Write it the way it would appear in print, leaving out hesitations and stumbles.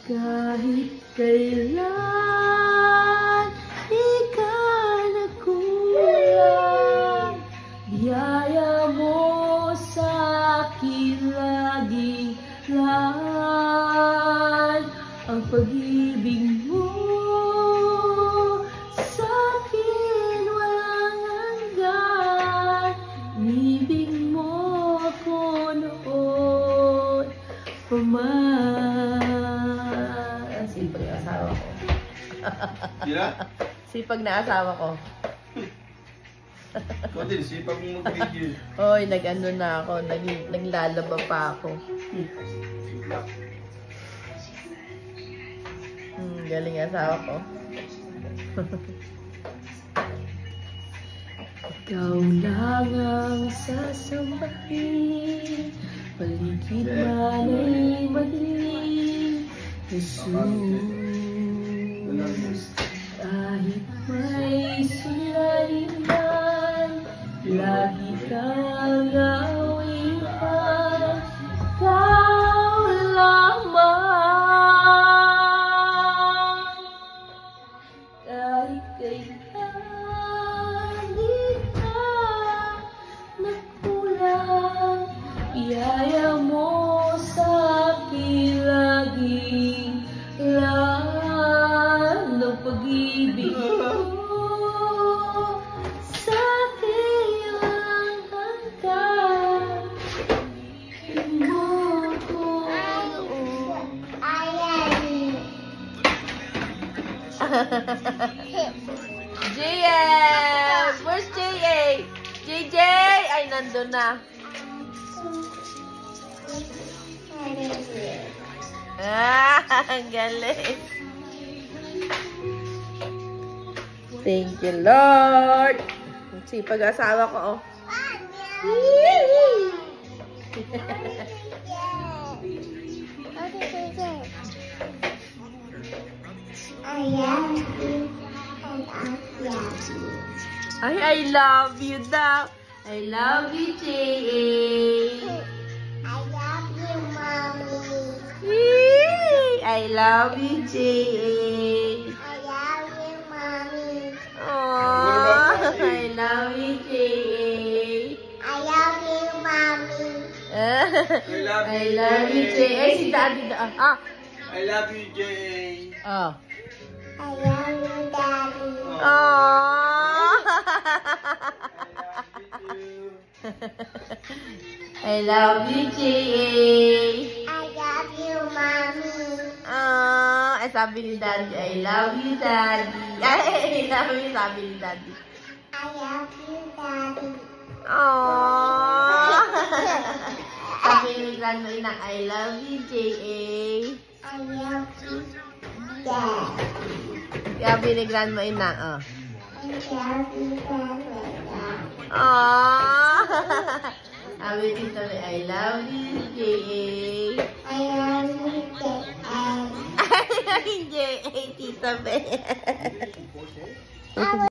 Kahit kailan di ka nagkulang, biyaya mo sa akin lagi lang. Ang pag-ibig mo sa akin walang hanggan. Ibig mo ako noon pa man. Sipag na asawa ko. Sila? Sipag na asawa ko. Ikaw din, sipag mo mag-video. Oy, nag-ano na ako, naglalaba pa ako. Galing asawa ko. Ikaw lang ang sasambahin, paligid man ay madilim. Jesus, kahit may suliranin man, lagi kang awitan. Ikaw lamang, kahit kailan di ka nagkulang, biyaya mo sa akin lagi lang. Ng pag-ibig mo sa akin walang hanggan. Mo ko noon. JM! Where's JA? JJ! Ay, nandun na. Ang galing. Thank you, Lord. Sipag asawa ko, oh. I love you daw. I love you, J.A. I love you, J.A. Aww, I love you, J.A. I love you, J.A. Si Daddy da. Ah. I love you, Jay. Oh. I love you, Daddy. Aww. I love you, J.A. I love you, Mommy. Ay, sabi ni Daddy, I love you, Daddy. Ay, I love you, sabi ni Daddy. I love you, Daddy. Aww. Sabi ni Grandma Inang, I love you, J.A. I love you, Dad. Sabi ni Grandma Inang, oh. I love you, Dad. Aww. Sabi ni Tita, I love you, J.A. I love you, Dad. J.A. Tita Be.